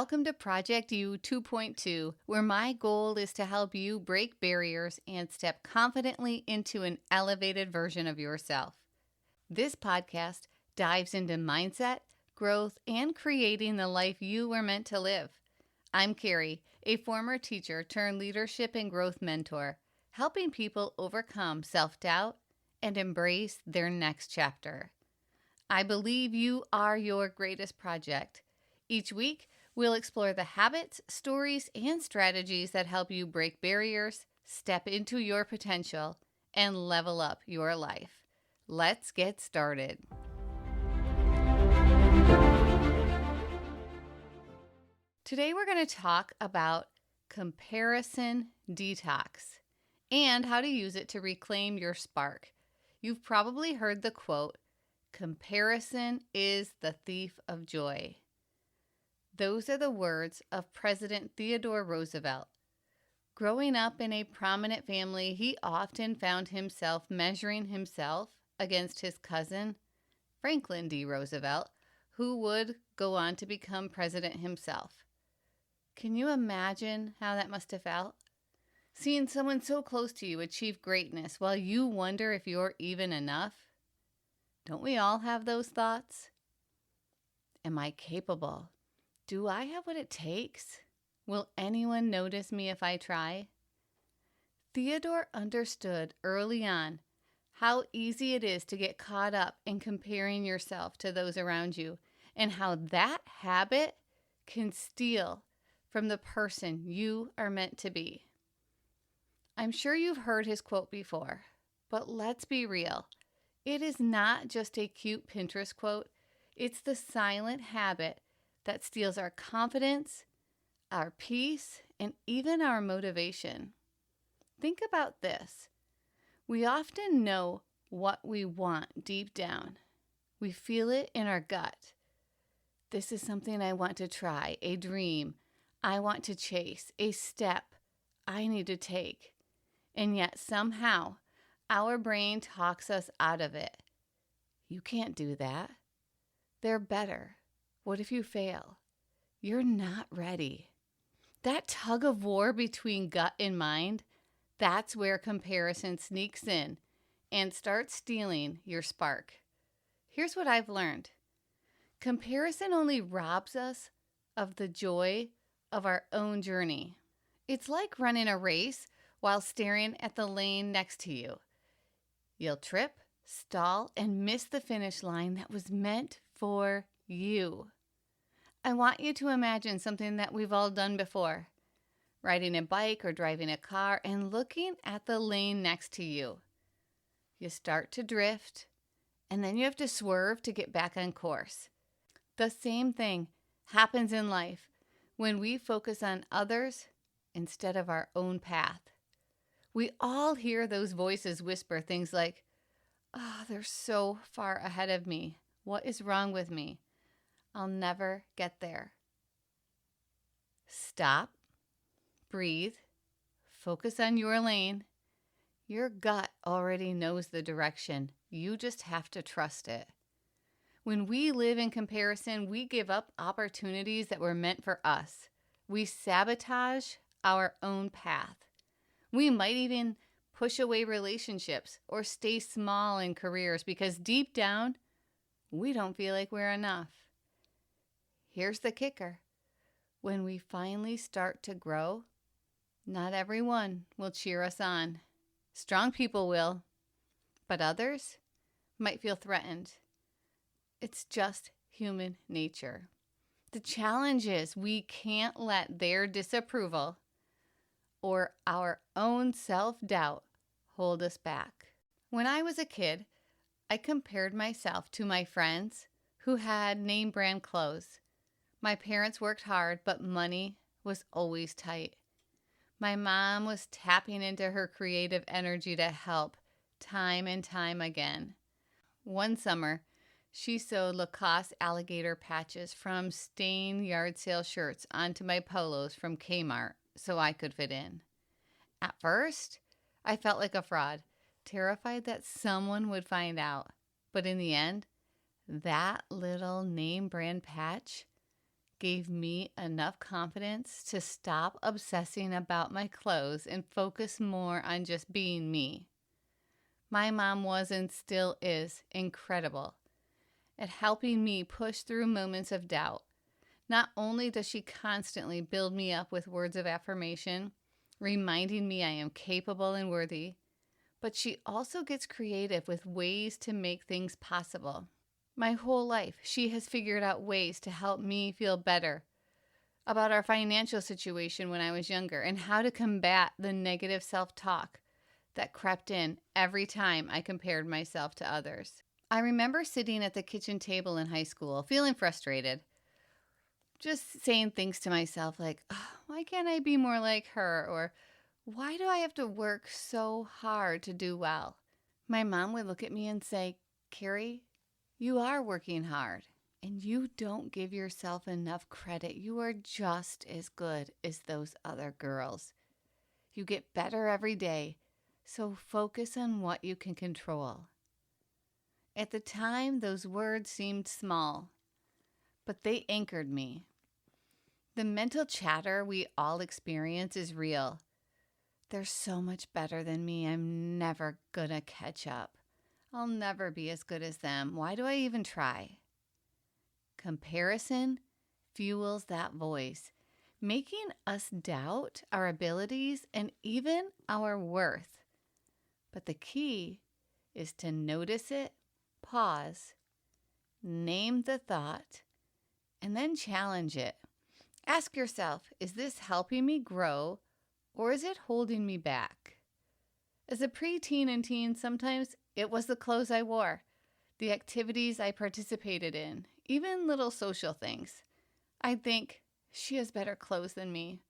Welcome to Project U 2.2, where my goal is to help you break barriers and step confidently into an elevated version of yourself. This podcast dives into mindset, growth, and creating the life you were meant to live. I'm Carrie, a former teacher turned leadership and growth mentor, helping people overcome self-doubt and embrace their next chapter. I believe you are your greatest project. Each week, we'll explore the habits, stories, and strategies that help you break barriers, step into your potential, and level up your life. Let's get started. Today, we're going to talk about comparison detox and how to use it to reclaim your spark. You've probably heard the quote, "Comparison is the thief of joy." Those are the words of President Theodore Roosevelt. Growing up in a prominent family, he often found himself measuring himself against his cousin, Franklin D. Roosevelt, who would go on to become president himself. Can you imagine how that must have felt? Seeing someone so close to you achieve greatness while you wonder if you're even enough? Don't we all have those thoughts? Am I capable? Do I have what it takes? Will anyone notice me if I try? Theodore understood early on how easy it is to get caught up in comparing yourself to those around you, and how that habit can steal from the person you are meant to be. I'm sure you've heard his quote before, but let's be real. It is not just a cute Pinterest quote. It's the silent habit that steals our confidence, our peace, and even our motivation. Think about this. We often know what we want deep down. We feel it in our gut. This is something I want to try, a dream I want to chase, a step I need to take. And yet somehow our brain talks us out of it. You can't do that. They're better. What if you fail? You're not ready. That tug of war between gut and mind, that's where comparison sneaks in and starts stealing your spark. Here's what I've learned. Comparison only robs us of the joy of our own journey. It's like running a race while staring at the lane next to you. You'll trip, stall, and miss the finish line that was meant for you. I want you to imagine something that we've all done before. Riding a bike or driving a car and looking at the lane next to you. You start to drift, and then you have to swerve to get back on course. The same thing happens in life when we focus on others instead of our own path. We all hear those voices whisper things like, "Oh, they're so far ahead of me. What is wrong with me? I'll never get there." Stop, breathe, focus on your lane. Your gut already knows the direction. You just have to trust it. When we live in comparison, we give up opportunities that were meant for us. We sabotage our own path. We might even push away relationships or stay small in careers because deep down, we don't feel like we're enough. Here's the kicker. When we finally start to grow, not everyone will cheer us on. Strong people will, but others might feel threatened. It's just human nature. The challenge is we can't let their disapproval or our own self-doubt hold us back. When I was a kid, I compared myself to my friends who had name brand clothes. My parents worked hard, but money was always tight. My mom was tapping into her creative energy to help time and time again. One summer, she sewed Lacoste alligator patches from stained yard sale shirts onto my polos from Kmart so I could fit in. At first, I felt like a fraud, terrified that someone would find out. But in the end, that little name brand patch gave me enough confidence to stop obsessing about my clothes and focus more on just being me. My mom was and still is incredible at helping me push through moments of doubt. Not only does she constantly build me up with words of affirmation, reminding me I am capable and worthy, but she also gets creative with ways to make things possible. My whole life, she has figured out ways to help me feel better about our financial situation when I was younger and how to combat the negative self-talk that crept in every time I compared myself to others. I remember sitting at the kitchen table in high school, feeling frustrated, just saying things to myself like, oh, why can't I be more like her? Or why do I have to work so hard to do well? My mom would look at me and say, Carrie, you are working hard and you don't give yourself enough credit. You are just as good as those other girls. You get better every day, so focus on what you can control. At the time, those words seemed small, but they anchored me. The mental chatter we all experience is real. They're so much better than me. I'm never gonna catch up. I'll never be as good as them. Why do I even try? Comparison fuels that voice, making us doubt our abilities and even our worth. But the key is to notice it, pause, name the thought, and then challenge it. Ask yourself, is this helping me grow or is it holding me back? As a preteen and teen, sometimes it was the clothes I wore, the activities I participated in, even little social things. I'd think, she has better clothes than me,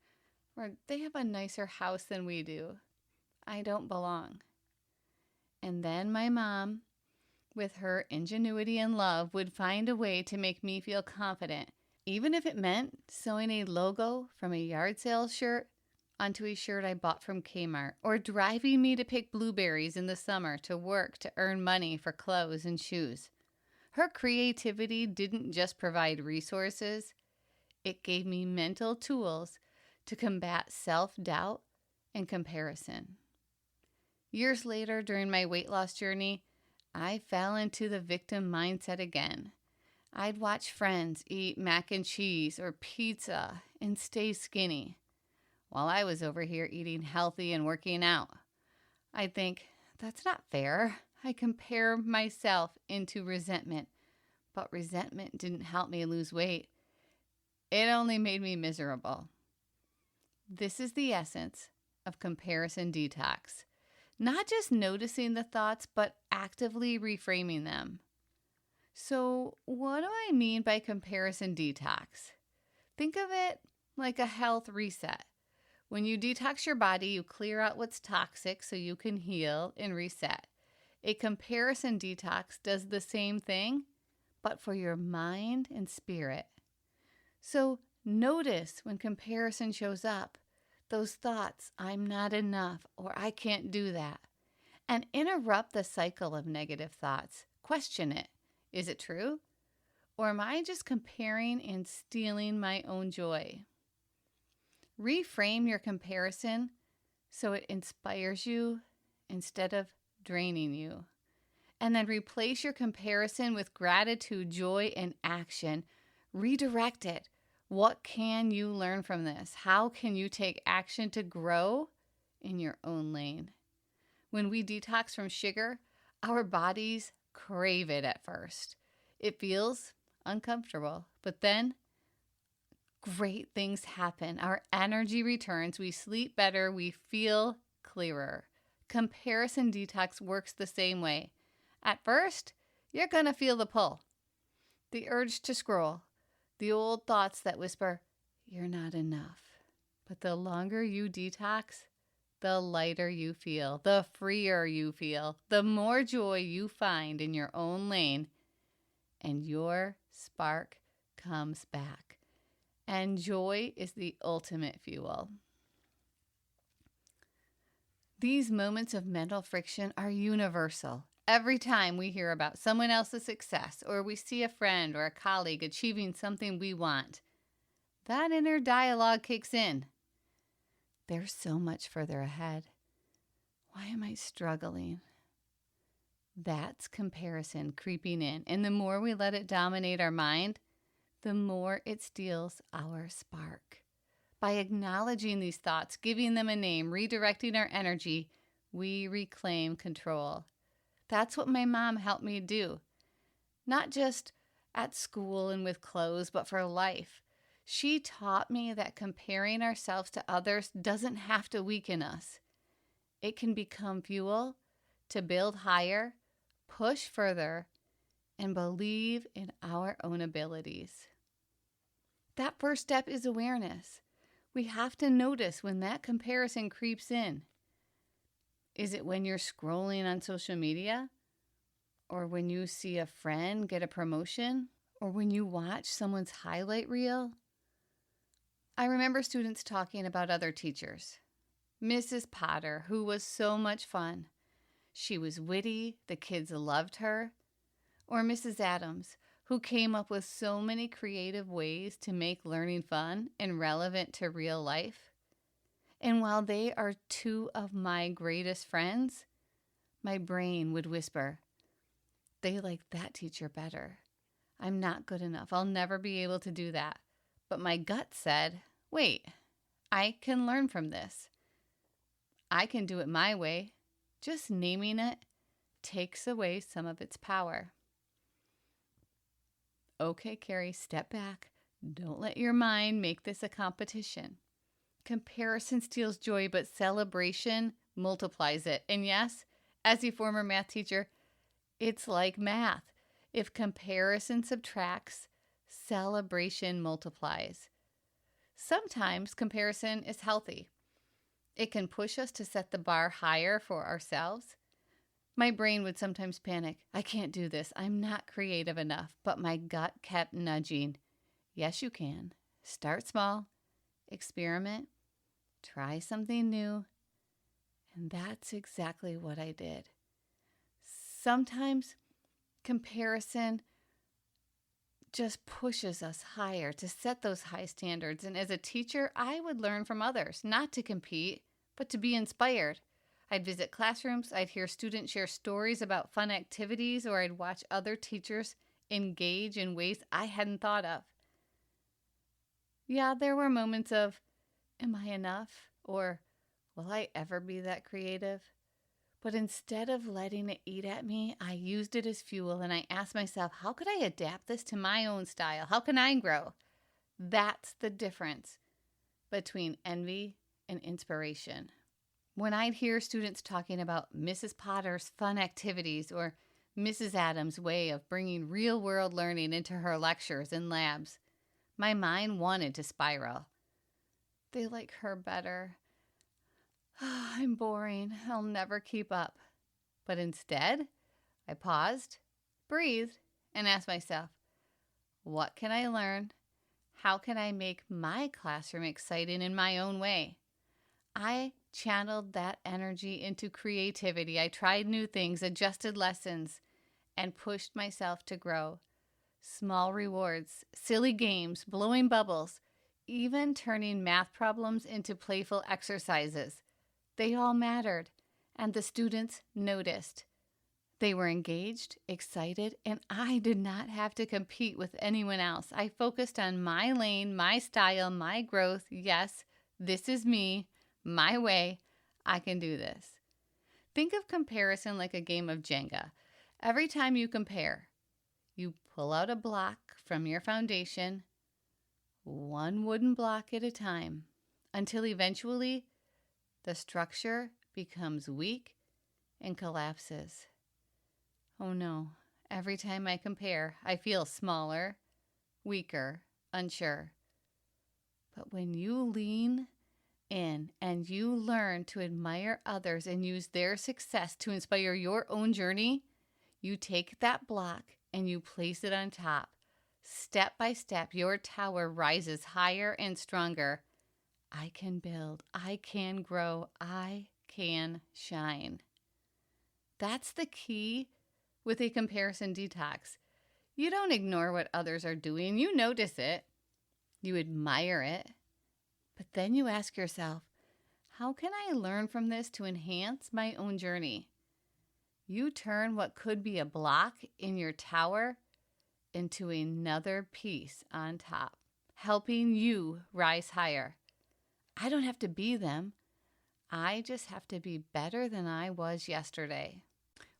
or they have a nicer house than we do. I don't belong. And then my mom, with her ingenuity and love, would find a way to make me feel confident, even if it meant sewing a logo from a yard sale shirt onto a shirt I bought from Kmart, or driving me to pick blueberries in the summer to work to earn money for clothes and shoes. Her creativity didn't just provide resources, it gave me mental tools to combat self-doubt and comparison. Years later, during my weight loss journey, I fell into the victim mindset again. I'd watch friends eat mac and cheese or pizza and stay skinny, while I was over here eating healthy and working out. I'd think, that's not fair. I compare myself into resentment, but resentment didn't help me lose weight. It only made me miserable. This is the essence of comparison detox. Not just noticing the thoughts, but actively reframing them. So, what do I mean by comparison detox? Think of it like a health reset. When you detox your body, you clear out what's toxic so you can heal and reset. A comparison detox does the same thing, but for your mind and spirit. So notice when comparison shows up, those thoughts, I'm not enough or I can't do that, and interrupt the cycle of negative thoughts. Question it. Is it true? Or am I just comparing and stealing my own joy? Reframe your comparison so it inspires you instead of draining you. And then replace your comparison with gratitude, joy, and action. Redirect it. What can you learn from this? How can you take action to grow in your own lane? When we detox from sugar, our bodies crave it at first. It feels uncomfortable, but then great things happen. Our energy returns, we sleep better, we feel clearer. Comparison detox works the same way. At first, you're going to feel the pull, the urge to scroll, the old thoughts that whisper, you're not enough. But the longer you detox, the lighter you feel, the freer you feel, the more joy you find in your own lane, and your spark comes back. And joy is the ultimate fuel. These moments of mental friction are universal. Every time we hear about someone else's success, or we see a friend or a colleague achieving something we want, that inner dialogue kicks in. They're so much further ahead. Why am I struggling? That's comparison creeping in. And the more we let it dominate our mind, the more it steals our spark. By acknowledging these thoughts, giving them a name, redirecting our energy, we reclaim control. That's what my mom helped me do. Not just at school and with clothes, but for life. She taught me that comparing ourselves to others doesn't have to weaken us. It can become fuel to build higher, push further, and believe in our own abilities. That first step is awareness. We have to notice when that comparison creeps in. Is it when you're scrolling on social media? Or when you see a friend get a promotion? Or when you watch someone's highlight reel? I remember students talking about other teachers. Mrs. Potter, who was so much fun. She was witty, the kids loved her. Or Mrs. Adams, who came up with so many creative ways to make learning fun and relevant to real life. And while they are two of my greatest friends, my brain would whisper, they like that teacher better. I'm not good enough. I'll never be able to do that. But my gut said, wait, I can learn from this. I can do it my way. Just naming it takes away some of its power. Okay, Carrie, step back. Don't let your mind make this a competition. Comparison steals joy, but celebration multiplies it. And yes, as a former math teacher, it's like math. If comparison subtracts, celebration multiplies. Sometimes comparison is healthy. It can push us to set the bar higher for ourselves. My brain would sometimes panic. I can't do this. I'm not creative enough. But my gut kept nudging. Yes, you can. Start small. Experiment. Try something new. And that's exactly what I did. Sometimes comparison just pushes us higher to set those high standards. And as a teacher, I would learn from others, not to compete, but to be inspired. I'd visit classrooms, I'd hear students share stories about fun activities, or I'd watch other teachers engage in ways I hadn't thought of. Yeah, there were moments of, am I enough? Or, will I ever be that creative? But instead of letting it eat at me, I used it as fuel, and I asked myself, how could I adapt this to my own style? How can I grow? That's the difference between envy and inspiration. When I'd hear students talking about Mrs. Potter's fun activities or Mrs. Adams' way of bringing real-world learning into her lectures and labs, my mind wanted to spiral. They like her better. I'm boring. I'll never keep up. But instead, I paused, breathed, and asked myself, what can I learn? How can I make my classroom exciting in my own way? I channeled that energy into creativity. I tried new things, adjusted lessons, and pushed myself to grow. Small rewards, silly games, blowing bubbles, even turning math problems into playful exercises. They all mattered, and the students noticed. They were engaged, excited, and I did not have to compete with anyone else. I focused on my lane, my style, my growth. Yes, this is me, my way. I can do this. Think of comparison like a game of Jenga. Every time you compare, you pull out a block from your foundation, one wooden block at a time, until eventually the structure becomes weak and collapses. Oh no, every time I compare, I feel smaller, weaker, unsure. But when you lean in and you learn to admire others and use their success to inspire your own journey, you take that block and you place it on top. Step by step, your tower rises higher and stronger. I can build, I can grow, I can shine. That's the key with a comparison detox. You don't ignore what others are doing, you notice it. You admire it, but then you ask yourself, how can I learn from this to enhance my own journey? You turn what could be a block in your tower into another piece on top, helping you rise higher. I don't have to be them. I just have to be better than I was yesterday.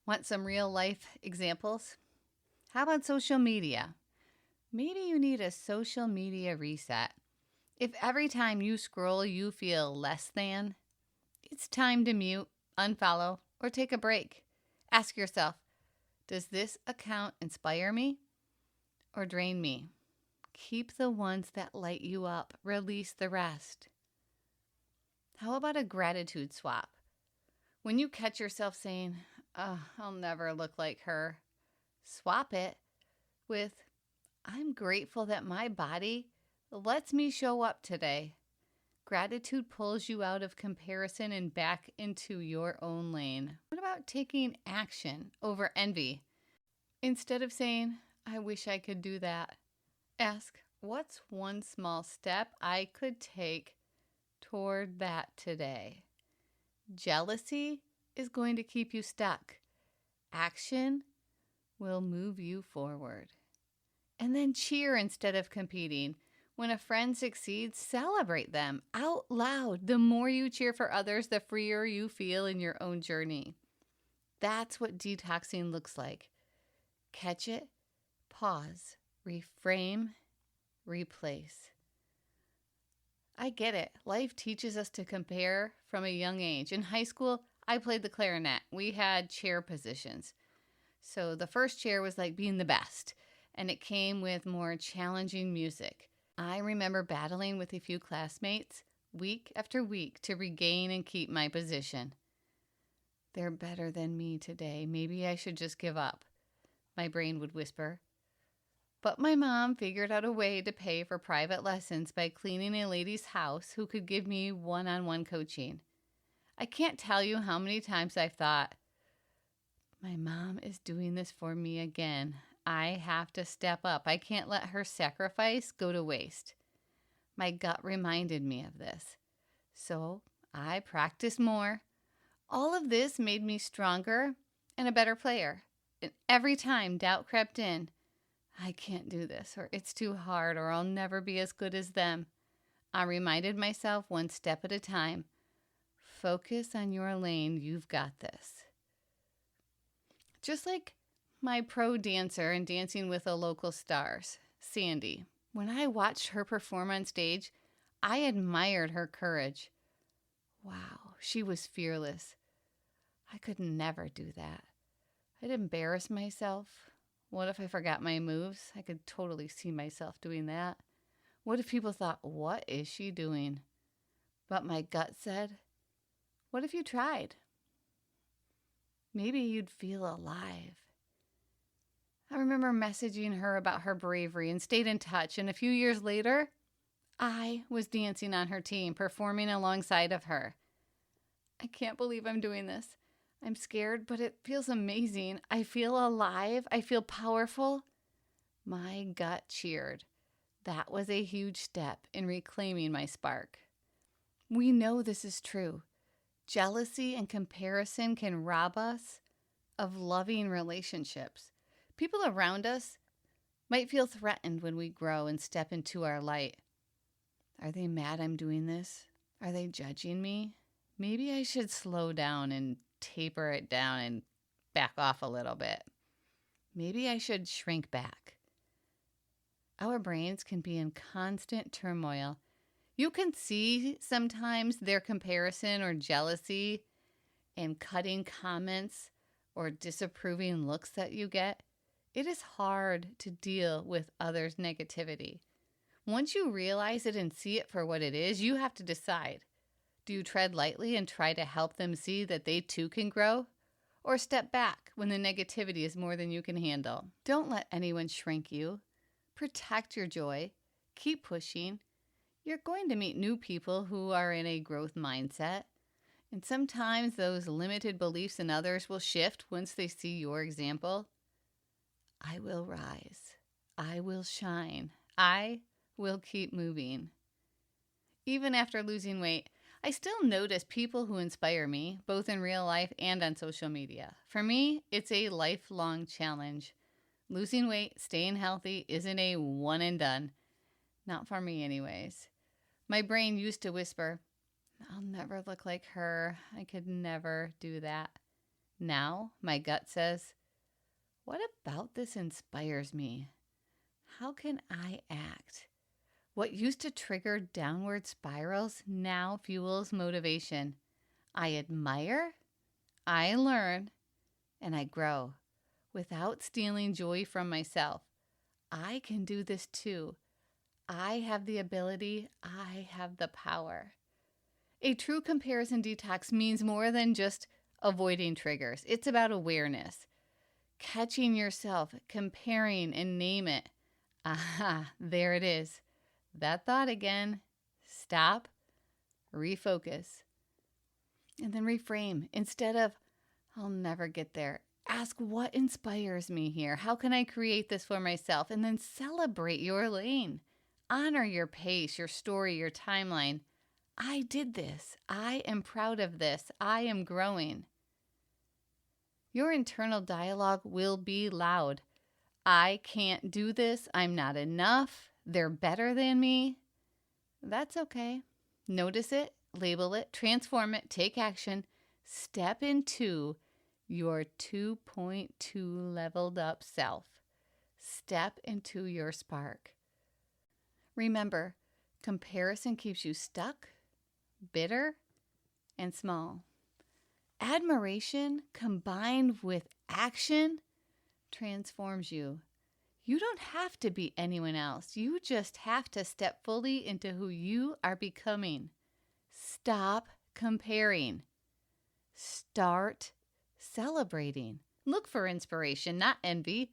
Want some real life examples? How about social media? Maybe you need a social media reset. If every time you scroll you feel less than, it's time to mute, unfollow, or take a break. Ask yourself, does this account inspire me or drain me? Keep the ones that light you up. Release the rest. How about a gratitude swap? When you catch yourself saying, oh, I'll never look like her, swap it with, I'm grateful that my body lets me show up today. Gratitude pulls you out of comparison and back into your own lane. What about taking action over envy? Instead of saying, I wish I could do that, ask, what's one small step I could take toward that today? Jealousy is going to keep you stuck. Action will move you forward. And then cheer instead of competing. When a friend succeeds, celebrate them out loud. The more you cheer for others, the freer you feel in your own journey. That's what detoxing looks like. Catch it, pause, reframe, replace. I get it. Life teaches us to compare from a young age. In high school, I played the clarinet. We had chair positions. So the first chair was like being the best, and it came with more challenging music. I remember battling with a few classmates week after week to regain and keep my position. They're better than me today. Maybe I should just give up, my brain would whisper. But my mom figured out a way to pay for private lessons by cleaning a lady's house who could give me one-on-one coaching. I can't tell you how many times I've thought, my mom is doing this for me again. I have to step up. I can't let her sacrifice go to waste. My gut reminded me of this. So I practiced more. All of this made me stronger and a better player. And every time doubt crept in, I can't do this, or it's too hard, or I'll never be as good as them, I reminded myself one step at a time. Focus on your lane. You've got this. Just like my pro dancer and Dancing with the Local Stars, Sandy. When I watched her perform on stage, I admired her courage. Wow, she was fearless. I could never do that. I'd embarrass myself. What if I forgot my moves? I could totally see myself doing that. What if people thought, what is she doing? But my gut said, what if you tried? Maybe you'd feel alive. I remember messaging her about her bravery and stayed in touch. And a few years later, I was dancing on her team, performing alongside of her. I can't believe I'm doing this. I'm scared, but it feels amazing. I feel alive. I feel powerful. My gut cheered. That was a huge step in reclaiming my spark. We know this is true. Jealousy and comparison can rob us of loving relationships. People around us might feel threatened when we grow and step into our light. Are they mad I'm doing this? Are they judging me? Maybe I should slow down and taper it down and back off a little bit. Maybe I should shrink back. Our brains can be in constant turmoil. You can see sometimes their comparison or jealousy in cutting comments or disapproving looks that you get. It is hard to deal with others' negativity. Once you realize it and see it for what it is, you have to decide. Do you tread lightly and try to help them see that they too can grow? Or step back when the negativity is more than you can handle? Don't let anyone shrink you. Protect your joy. Keep pushing. You're going to meet new people who are in a growth mindset. And sometimes those limited beliefs in others will shift once they see your example. I will rise. I will shine. I will keep moving. Even after losing weight, I still notice people who inspire me, both in real life and on social media. For me, it's a lifelong challenge. Losing weight, staying healthy isn't a one and done. Not for me, anyways. My brain used to whisper, I'll never look like her. I could never do that. Now, my gut says, what about this inspires me? How can I act? What used to trigger downward spirals now fuels motivation. I admire, I learn, and I grow without stealing joy from myself. I can do this too. I have the ability. I have the power. A true comparison detox means more than just avoiding triggers. It's about awareness, catching yourself, comparing, and name it. Aha, there it is. That thought again. Stop, refocus, and then reframe. Instead of, I'll never get there, ask what inspires me here? How can I create this for myself? And then celebrate your lane. Honor your pace, your story, your timeline. I did this. I am proud of this. I am growing. Your internal dialogue will be loud. I can't do this. I'm not enough. They're better than me. That's okay. Notice it, label it, transform it, take action. Step into your 2.2 leveled up self. Step into your spark. Remember, comparison keeps you stuck, bitter, and small. Admiration combined with action transforms you. You don't have to be anyone else. You just have to step fully into who you are becoming. Stop comparing. Start celebrating. Look for inspiration, not envy.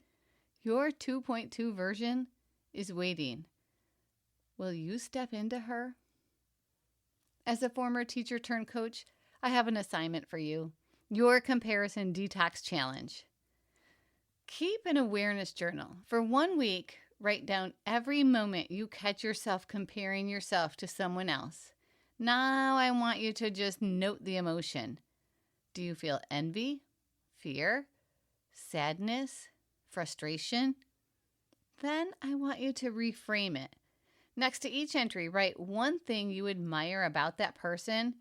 Your 2.2 version is waiting. Will you step into her? As a former teacher turned coach, I have an assignment for you. Your comparison detox challenge. Keep an awareness journal. For 1 week, write down every moment you catch yourself comparing yourself to someone else. Now I want you to just note the emotion. Do you feel envy, fear, sadness, frustration? Then I want you to reframe it. Next to each entry, write one thing you admire about that person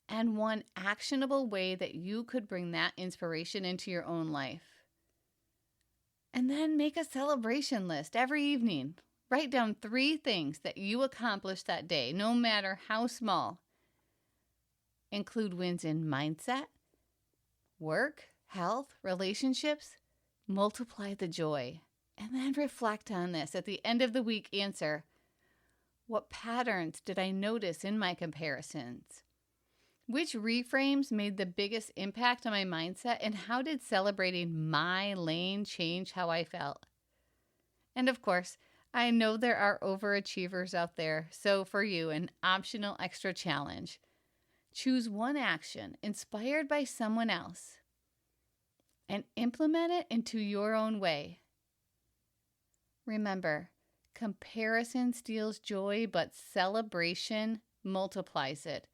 and one actionable way that you could bring that inspiration into your own life. And then make a celebration list every evening. Write down 3 things that you accomplished that day, no matter how small. Include wins in mindset, work, health, relationships. Multiply the joy. And then reflect on this. At the end of the week, answer, what patterns did I notice in my comparisons? Which reframes made the biggest impact on my mindset, and how did celebrating my lane change how I felt? And of course, I know there are overachievers out there, so for you, an optional extra challenge. Choose one action inspired by someone else and implement it into your own way. Remember, comparison steals joy, but celebration multiplies it.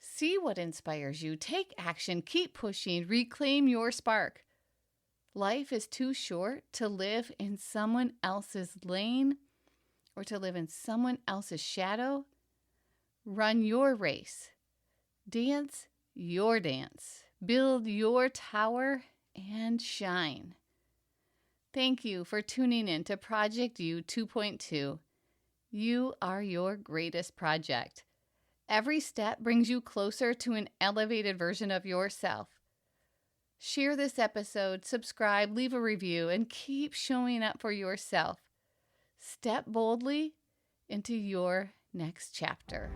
See what inspires you. Take action. Keep pushing. Reclaim your spark. Life is too short to live in someone else's lane or to live in someone else's shadow. Run your race. Dance your dance. Build your tower and shine. Thank you for tuning in to Project You 2.2. You are your greatest project. Every step brings you closer to an elevated version of yourself. Share this episode, subscribe, leave a review, and keep showing up for yourself. Step boldly into your next chapter.